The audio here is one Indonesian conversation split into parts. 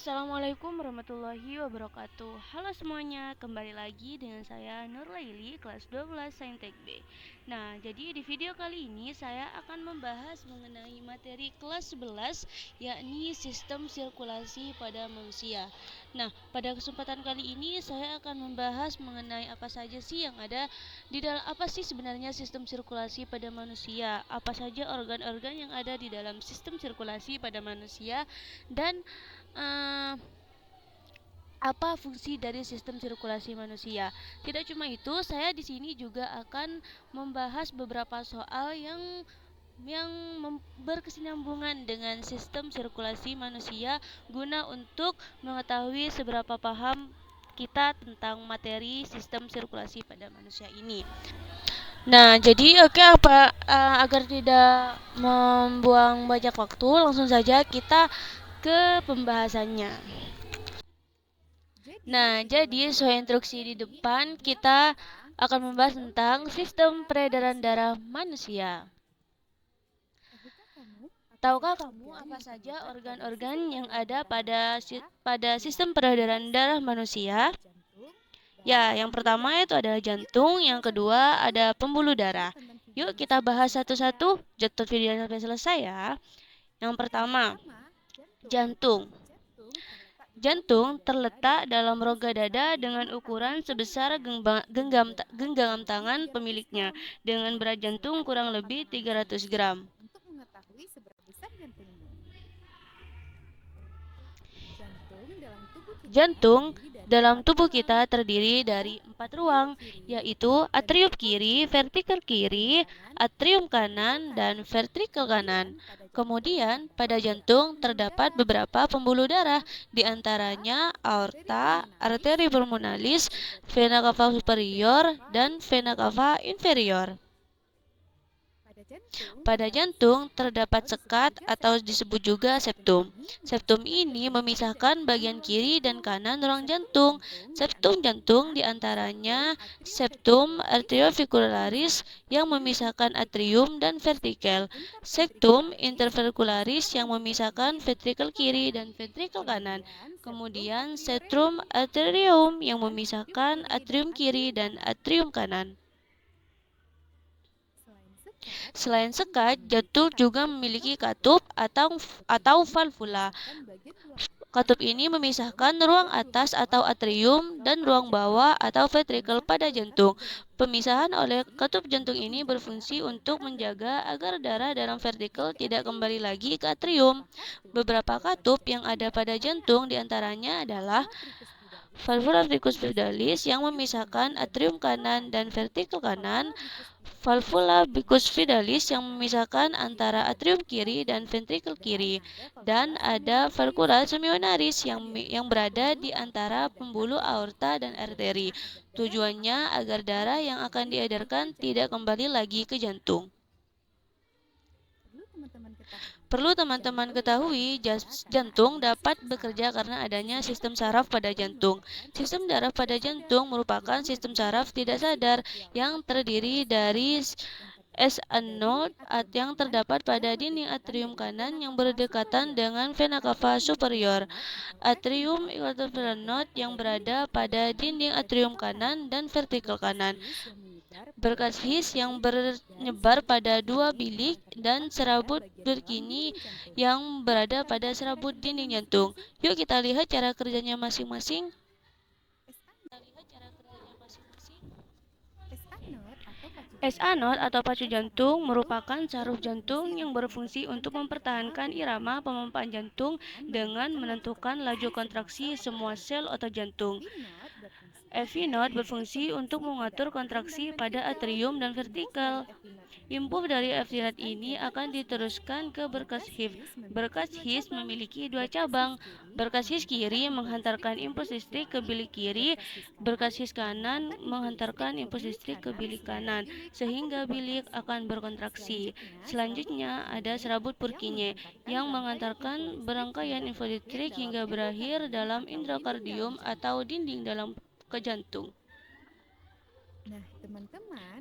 Assalamualaikum warahmatullahi wabarakatuh. Halo semuanya, kembali lagi dengan saya Nur Laili, kelas 12 Saintek B. Nah, jadi di video kali ini saya akan membahas mengenai materi kelas 11, yakni sistem sirkulasi pada manusia. Nah, pada kesempatan kali ini saya akan membahas mengenai apa saja sih yang ada di dalam, apa sih sebenarnya sistem sirkulasi pada manusia, apa saja organ-organ yang ada di dalam sistem sirkulasi pada manusia, dan apa fungsi dari sistem sirkulasi manusia. Tidak cuma itu, saya di sini juga akan membahas beberapa soal yang berkesinambungan dengan sistem sirkulasi manusia guna untuk mengetahui seberapa paham kita tentang materi sistem sirkulasi pada manusia ini. Nah, jadi agar tidak membuang banyak waktu, langsung saja kita ke pembahasannya. Nah, jadi sesuai instruksi di depan, kita akan membahas tentang sistem peredaran darah manusia. Tahukah kamu apa saja organ-organ yang ada pada sistem peredaran darah manusia? Ya, yang pertama itu adalah jantung, yang kedua ada pembuluh darah. Yuk kita bahas satu-satu, jatuh video sampai selesai ya. Yang pertama, jantung. Jantung terletak dalam rongga dada dengan ukuran sebesar genggam tangan pemiliknya, dengan berat jantung kurang lebih 300 gram. Jantung dalam tubuh kita terdiri dari 4 ruang, yaitu atrium kiri, ventrikel kiri, atrium kanan, dan ventrikel kanan. Kemudian, pada jantung terdapat beberapa pembuluh darah, di antaranya aorta, arteri pulmonalis, vena cava superior, dan vena cava inferior. Pada jantung terdapat sekat atau disebut juga septum. Septum ini memisahkan bagian kiri dan kanan ruang jantung. Septum jantung diantaranya septum arteriovascularis yang memisahkan atrium dan ventrikel, septum interventricularis yang memisahkan ventrikel kiri dan ventrikel kanan, kemudian septum arterioum yang memisahkan atrium kiri dan atrium kanan. Selain sekat, jantung juga memiliki katup atau valvula. Katup ini memisahkan ruang atas atau atrium dan ruang bawah atau ventrikel pada jantung. Pemisahan oleh katup jantung ini berfungsi untuk menjaga agar darah dalam ventrikel tidak kembali lagi ke atrium. Beberapa katup yang ada pada jantung diantaranya adalah valvula bicupitalis yang memisahkan atrium kanan dan ventrikel kanan, valvula bicupitalis yang memisahkan antara atrium kiri dan ventrikel kiri, dan ada valvula semionaris yang berada di antara pembuluh aorta dan arteri. Tujuannya agar darah yang akan diedarkan tidak kembali lagi ke jantung. Perlu teman-teman ketahui, jantung dapat bekerja karena adanya sistem saraf pada jantung. Sistem saraf pada jantung merupakan sistem saraf tidak sadar yang terdiri dari SA node yang terdapat pada dinding atrium kanan yang berdekatan dengan vena cava superior, atrium interventricular node yang berada pada dinding atrium kanan dan ventrikel kanan, berkas his yang menyebar pada dua bilik, dan serabut Purkinje yang berada pada serabut dinding jantung. Yuk kita lihat cara kerjanya masing-masing. SA node atau pacu jantung merupakan saraf jantung yang berfungsi untuk mempertahankan irama pemompaan jantung dengan menentukan laju kontraksi semua sel otot jantung. FV node berfungsi untuk mengatur kontraksi pada atrium dan ventrikel. Impuls dari FV node ini akan diteruskan ke berkas HIF. Berkas HIS memiliki dua cabang. Berkas HIS kiri menghantarkan impuls listrik ke bilik kiri, berkas HIS kanan menghantarkan impuls listrik ke bilik kanan, sehingga bilik akan berkontraksi. Selanjutnya ada serabut Purkinje yang mengantarkan berangkaian impuls listrik hingga berakhir dalam endokardium atau dinding dalam ke jantung.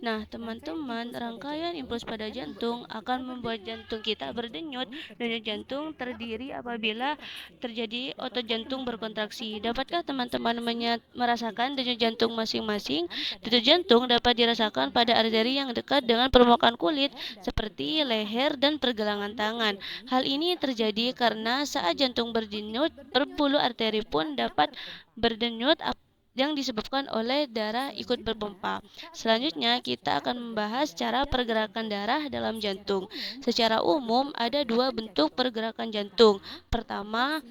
Nah, teman-teman, rangkaian impuls pada jantung akan membuat jantung kita berdenyut. Denyut jantung terdiri apabila terjadi otot jantung berkontraksi. Dapatkah teman-teman merasakan denyut jantung masing-masing? Denyut jantung dapat dirasakan pada arteri yang dekat dengan permukaan kulit, seperti leher dan pergelangan tangan. Hal ini terjadi karena saat jantung berdenyut, pembuluh arteri pun dapat berdenyut yang disebabkan oleh darah ikut berpompa. Selanjutnya, kita akan membahas cara pergerakan darah dalam jantung. Secara umum, ada dua bentuk pergerakan jantung. Pertama,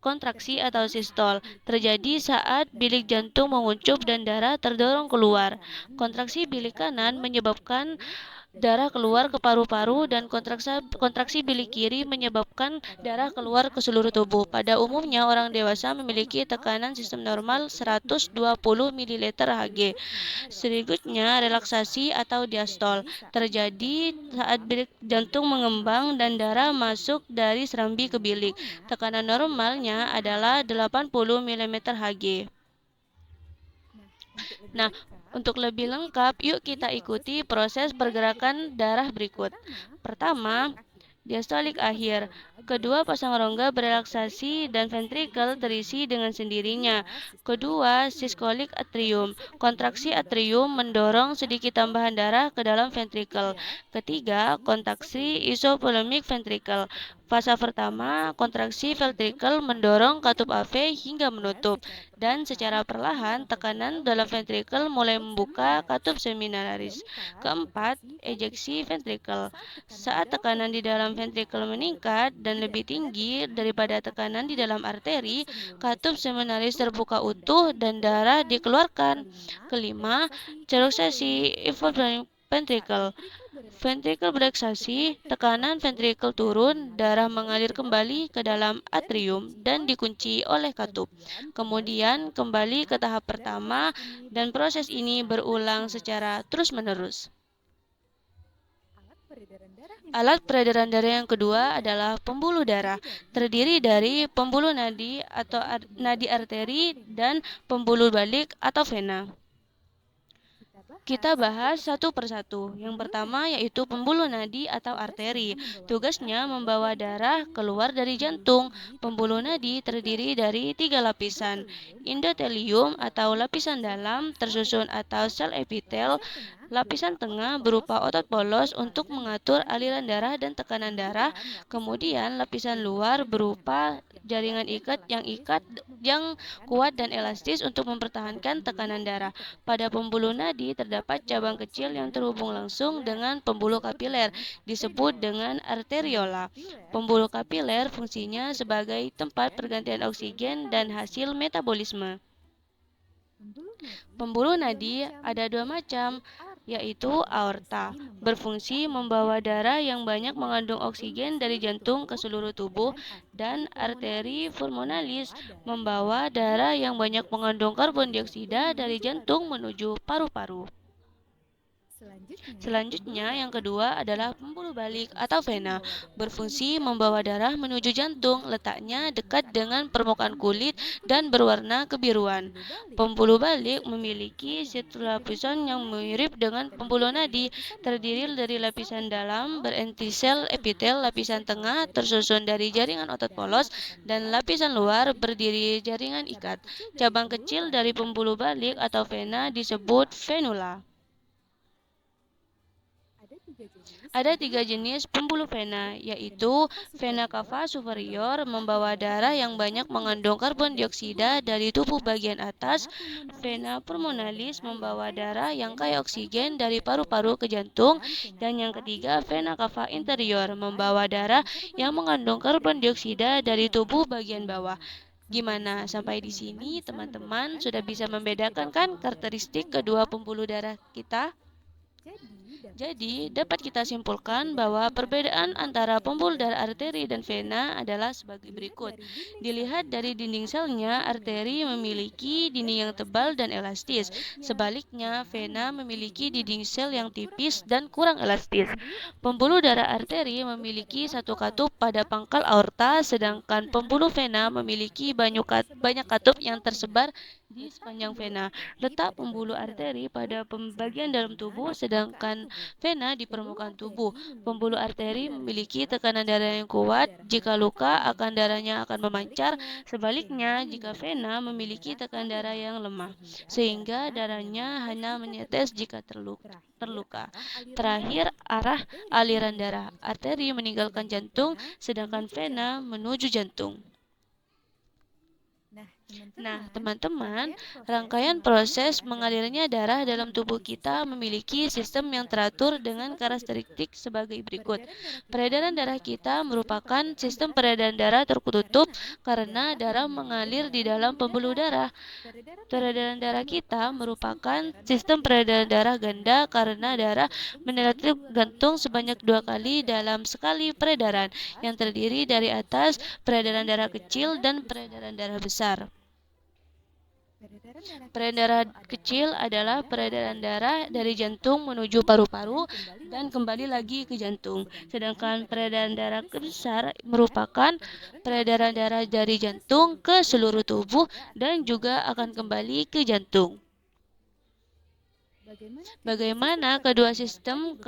kontraksi atau sistol terjadi saat bilik jantung menguncup dan darah terdorong keluar. Kontraksi bilik kanan menyebabkan darah keluar ke paru-paru dan kontraksi bilik kiri menyebabkan darah keluar ke seluruh tubuh. Pada umumnya orang dewasa memiliki tekanan sistem normal 120 ml Hg. Berikutnya relaksasi atau diastol terjadi saat bilik jantung mengembang dan darah masuk dari serambi ke bilik. Tekanan normalnya adalah 80 mm Hg. Nah, untuk lebih lengkap, yuk kita ikuti proses pergerakan darah berikut. Pertama, diastolik akhir. Kedua, pasang rongga berelaksasi dan ventrikel terisi dengan sendirinya. Kedua, siskolik atrium. Kontraksi atrium mendorong sedikit tambahan darah ke dalam ventrikel. Ketiga, kontraksi isovolemik ventrikel. Fase pertama, kontraksi ventrikel mendorong katup AV hingga menutup, dan secara perlahan tekanan dalam ventrikel mulai membuka katup seminaris. Keempat, ejeksi ventrikel. Saat tekanan di dalam ventrikel meningkat dan lebih tinggi daripada tekanan di dalam arteri, katup seminaris terbuka utuh dan darah dikeluarkan. Kelima, relaksasi ventrikel. Ventrikel bereksasi, tekanan ventrikel turun, darah mengalir kembali ke dalam atrium dan dikunci oleh katup. Kemudian kembali ke tahap pertama dan proses ini berulang secara terus-menerus. Alat peredaran darah yang kedua adalah pembuluh darah, terdiri dari pembuluh nadi atau nadi arteri dan pembuluh balik atau vena. Kita bahas satu persatu. Yang pertama yaitu pembuluh nadi atau arteri. Tugasnya membawa darah keluar dari jantung. Pembuluh nadi terdiri dari 3 lapisan. Endotelium atau lapisan dalam tersusun atau sel epitel. Lapisan tengah berupa otot polos untuk mengatur aliran darah dan tekanan darah. Kemudian lapisan luar berupa jaringan yang kuat dan elastis untuk mempertahankan tekanan darah. Pada pembuluh nadi terdapat cabang kecil yang terhubung langsung dengan pembuluh kapiler, disebut dengan arteriola. Pembuluh kapiler fungsinya sebagai tempat pergantian oksigen dan hasil metabolisme. Pembuluh nadi ada dua macam, yaitu aorta, berfungsi membawa darah yang banyak mengandung oksigen dari jantung ke seluruh tubuh, dan arteri pulmonalis, membawa darah yang banyak mengandung karbon dioksida dari jantung menuju paru-paru. Selanjutnya, yang kedua adalah pembuluh balik atau vena, berfungsi membawa darah menuju jantung, letaknya dekat dengan permukaan kulit dan berwarna kebiruan. Pembuluh balik memiliki satu lapisan yang mirip dengan pembuluh nadi, terdiri dari lapisan dalam berentisel epitel, lapisan tengah tersusun dari jaringan otot polos, dan lapisan luar berdiri jaringan ikat. Cabang kecil dari pembuluh balik atau vena disebut venula. Ada 3 jenis pembuluh vena, yaitu vena cava superior membawa darah yang banyak mengandung karbon dioksida dari tubuh bagian atas, vena pulmonalis membawa darah yang kaya oksigen dari paru-paru ke jantung, dan yang ketiga vena cava interior membawa darah yang mengandung karbon dioksida dari tubuh bagian bawah. Gimana sampai di sini teman-teman sudah bisa membedakan kan karakteristik kedua pembuluh darah kita? Jadi, dapat kita simpulkan bahwa perbedaan antara pembuluh darah arteri dan vena adalah sebagai berikut. Dilihat dari dinding selnya, arteri memiliki dinding yang tebal dan elastis. Sebaliknya, vena memiliki dinding sel yang tipis dan kurang elastis. Pembuluh darah arteri memiliki satu katup pada pangkal aorta, sedangkan pembuluh vena memiliki banyak katup yang tersebar di sepanjang vena. Letak pembuluh arteri pada bagian dalam tubuh, sedangkan vena di permukaan tubuh. Pembuluh arteri memiliki tekanan darah yang kuat. Jika luka, darahnya akan memancar. Sebaliknya, jika vena memiliki tekanan darah yang lemah, sehingga darahnya hanya menetes jika terluka. Terakhir, arah aliran darah. Arteri meninggalkan jantung, sedangkan vena menuju jantung. Nah, teman-teman, rangkaian proses mengalirnya darah dalam tubuh kita memiliki sistem yang teratur dengan karakteristik sebagai berikut. Peredaran darah kita merupakan sistem peredaran darah tertutup karena darah mengalir di dalam pembuluh darah. Peredaran darah kita merupakan sistem peredaran darah ganda karena darah meneliti gantung sebanyak 2 kali dalam sekali peredaran, yang terdiri dari atas peredaran darah kecil dan peredaran darah besar. Peredaran kecil adalah peredaran darah dari jantung menuju paru-paru dan kembali lagi ke jantung. Sedangkan peredaran darah besar merupakan peredaran darah dari jantung ke seluruh tubuh dan juga akan kembali ke jantung. Bagaimana kedua sistem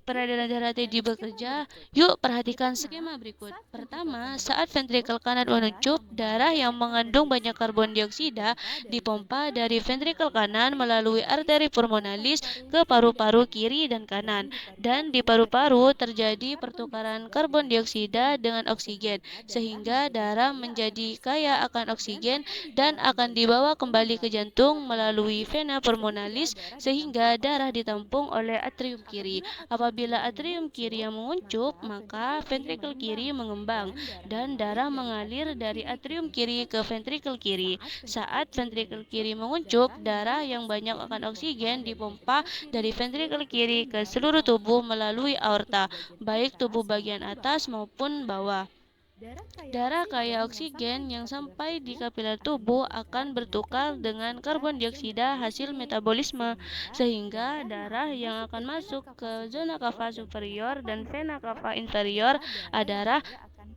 peredaran darah tadi bekerja? Yuk perhatikan skema berikut. Pertama, saat ventrikel kanan menunjuk, darah yang mengandung banyak karbon dioksida dipompa dari ventrikel kanan melalui arteri pulmonalis ke paru-paru kiri dan kanan. Dan di paru-paru terjadi pertukaran karbon dioksida dengan oksigen, sehingga darah menjadi kaya akan oksigen dan akan dibawa kembali ke jantung melalui vena pulmonalis sehingga darah ditampung oleh atrium kiri. Apabila atrium kiri yang menguncup, maka ventrikel kiri mengembang dan darah mengalir dari atrium kiri ke ventrikel kiri. Saat ventrikel kiri menguncup, darah yang banyak akan oksigen dipompa dari ventrikel kiri ke seluruh tubuh melalui aorta, baik tubuh bagian atas maupun bawah. Darah kaya oksigen yang sampai di kapiler tubuh akan bertukar dengan karbon dioksida hasil metabolisme, sehingga darah yang akan masuk ke zona kava superior dan vena cava inferior adalah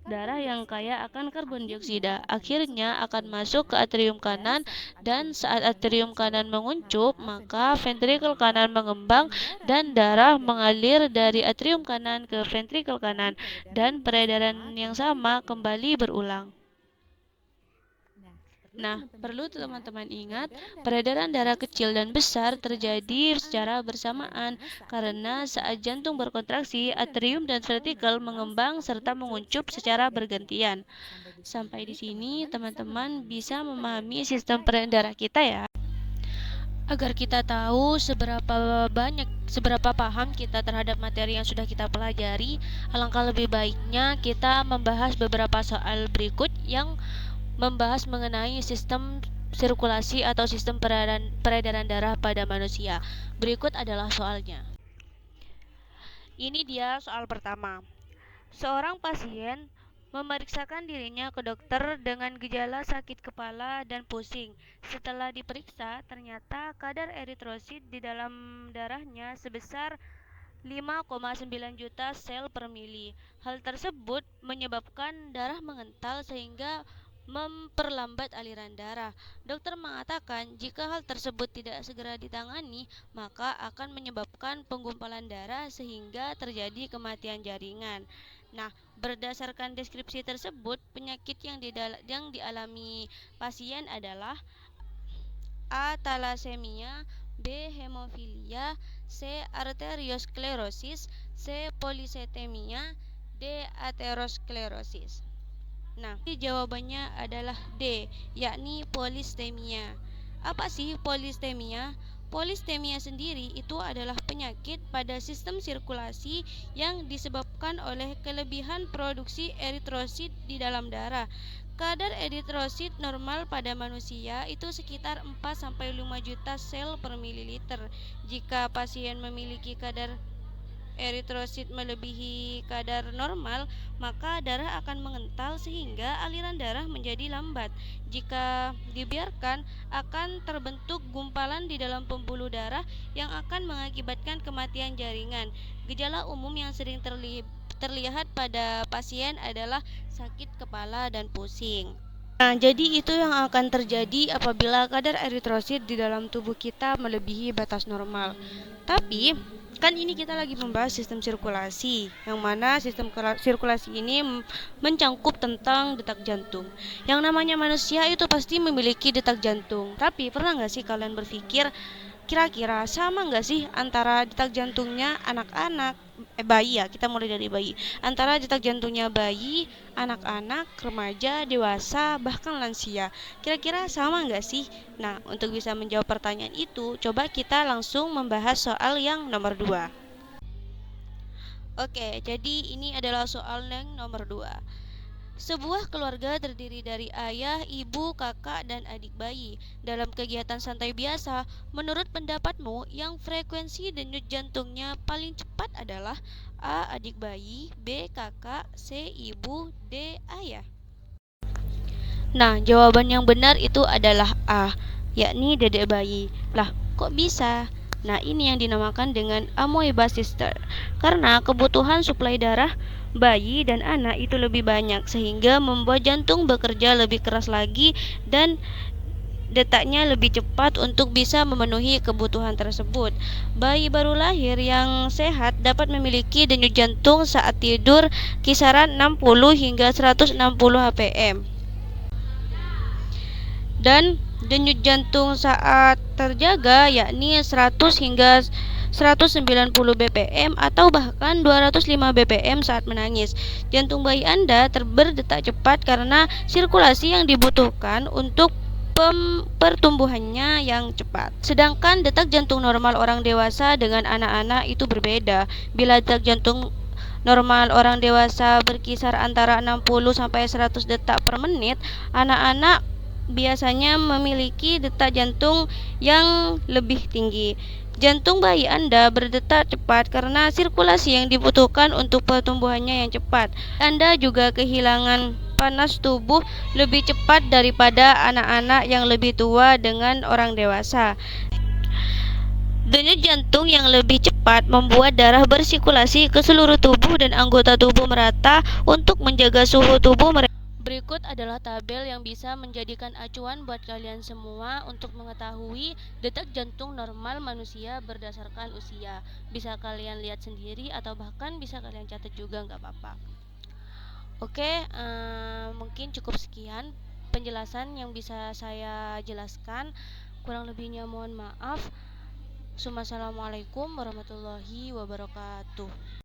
darah yang kaya akan karbon dioksida. Akhirnya akan masuk ke atrium kanan, dan saat atrium kanan menguncup, maka ventrikel kanan mengembang dan darah mengalir dari atrium kanan ke ventrikel kanan, dan peredaran yang sama kembali berulang. Nah, perlu teman-teman ingat, peredaran darah kecil dan besar terjadi secara bersamaan karena saat jantung berkontraksi, atrium dan ventrikel mengembang serta menguncup secara bergantian. Sampai di sini, teman-teman bisa memahami sistem peredaran darah kita ya. Agar kita tahu seberapa paham kita terhadap materi yang sudah kita pelajari, alangkah lebih baiknya kita membahas beberapa soal berikut yang membahas mengenai sistem sirkulasi atau sistem peredaran darah pada manusia. Berikut adalah soalnya. Ini dia soal pertama. Seorang pasien memeriksakan dirinya ke dokter dengan gejala sakit kepala dan pusing. Setelah diperiksa, ternyata kadar eritrosit di dalam darahnya sebesar 5,9 juta sel per mili. Hal tersebut menyebabkan darah mengental sehingga memperlambat aliran darah. Dokter mengatakan jika hal tersebut tidak segera ditangani, maka akan menyebabkan penggumpalan darah sehingga terjadi kematian jaringan. Nah, berdasarkan deskripsi tersebut, penyakit yang dialami pasien adalah A. Thalassemia, B. Hemofilia, C. Arteriosklerosis, C. Policythemia, D. Aterosklerosis. Nah, jawabannya adalah D, yakni polistemia. Apa sih polistemia? Polistemia sendiri itu adalah penyakit pada sistem sirkulasi yang disebabkan oleh kelebihan produksi eritrosit di dalam darah. Kadar eritrosit normal pada manusia itu sekitar 4-5 juta sel per mililiter. Jika pasien memiliki kadar eritrosit melebihi kadar normal, maka darah akan mengental sehingga aliran darah menjadi lambat. Jika dibiarkan, akan terbentuk gumpalan di dalam pembuluh darah yang akan mengakibatkan kematian jaringan. Gejala umum yang sering terlihat pada pasien adalah sakit kepala dan pusing. Nah, jadi itu yang akan terjadi apabila kadar eritrosit di dalam tubuh kita melebihi batas normal. Tapi, kan ini kita lagi membahas sistem sirkulasi, yang mana sistem sirkulasi ini mencangkup tentang detak jantung. Yang namanya manusia itu pasti memiliki detak jantung. Tapi, pernah nggak sih kalian berpikir, kira-kira sama nggak sih antara detak jantungnya anak-anak, bayi ya, kita mulai dari bayi. Antara detak jantungnya bayi, anak-anak, remaja, dewasa, bahkan lansia. Kira-kira sama nggak sih? Nah, untuk bisa menjawab pertanyaan itu, coba kita langsung membahas soal yang nomor 2. Oke, jadi ini adalah soal yang nomor 2. Sebuah keluarga terdiri dari ayah, ibu, kakak, dan adik bayi. Dalam kegiatan santai biasa, menurut pendapatmu, yang frekuensi denyut jantungnya paling cepat adalah A. Adik bayi, B. Kakak, C. Ibu, D. Ayah. Nah, jawaban yang benar itu adalah A, yakni dedek bayi. Lah, kok bisa? Nah, ini yang dinamakan dengan amoeba sister. Karena kebutuhan suplai darah bayi dan anak itu lebih banyak, sehingga membuat jantung bekerja lebih keras lagi dan detaknya lebih cepat untuk bisa memenuhi kebutuhan tersebut. Bayi baru lahir yang sehat dapat memiliki denyut jantung saat tidur kisaran 60 hingga 160 ppm. Dan denyut jantung saat terjaga yakni 100 hingga 190 bpm atau bahkan 205 bpm saat menangis. Jantung bayi Anda berdetak cepat karena sirkulasi yang dibutuhkan untuk pertumbuhannya yang cepat. Sedangkan detak jantung normal orang dewasa dengan anak-anak itu berbeda. Bila detak jantung normal orang dewasa berkisar antara 60 sampai 100 detak per menit, anak-anak biasanya memiliki detak jantung yang lebih tinggi. Jantung bayi Anda berdetak cepat karena sirkulasi yang dibutuhkan untuk pertumbuhannya yang cepat. Anda juga kehilangan panas tubuh lebih cepat daripada anak-anak yang lebih tua dengan orang dewasa. Denyut jantung yang lebih cepat membuat darah bersirkulasi ke seluruh tubuh dan anggota tubuh merata untuk menjaga suhu tubuh mereka. Berikut adalah tabel yang bisa menjadikan acuan buat kalian semua untuk mengetahui detak jantung normal manusia berdasarkan usia. Bisa kalian lihat sendiri atau bahkan bisa kalian catat juga, nggak apa-apa. Oke, mungkin cukup sekian penjelasan yang bisa saya jelaskan. Kurang lebihnya mohon maaf. Assalamualaikum warahmatullahi wabarakatuh.